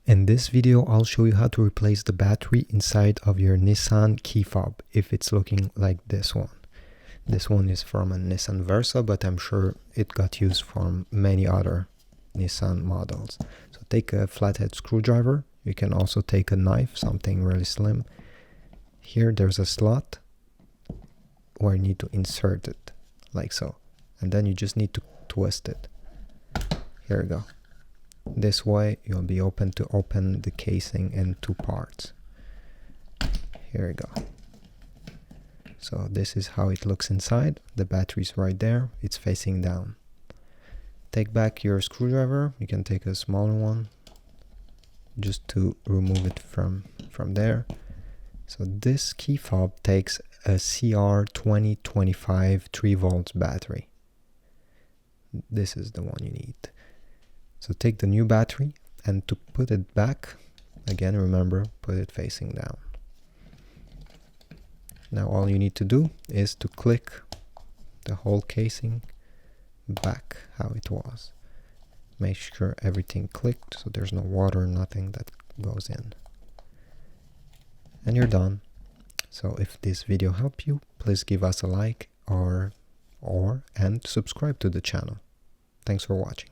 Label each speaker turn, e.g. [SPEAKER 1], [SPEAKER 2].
[SPEAKER 1] In this video, I'll show you how to replace the battery inside of your Nissan key fob if it's looking like this one. This one is from a Nissan Versa, but I'm sure it got used from many other Nissan models. So take a flathead screwdriver. You can also take a knife, something really slim. Here there's a slot where you need to insert it, like so. And then you just need to twist it. Here we go. This way you'll be able to open the casing in two parts. Here we go. So this is how it looks inside. The battery's right there. It's facing down. Take back your screwdriver. You can take a smaller one just to remove it from there. So this key fob takes a CR2025 3 volts battery. This is the one you need. So take the new battery, and to put it back, again remember, put it facing down. Now all you need to do is to click the whole casing back how it was. Make sure everything clicked so there's no water, nothing that goes in. And you're done. So if this video helped you, please give us a like and subscribe to the channel. Thanks for watching.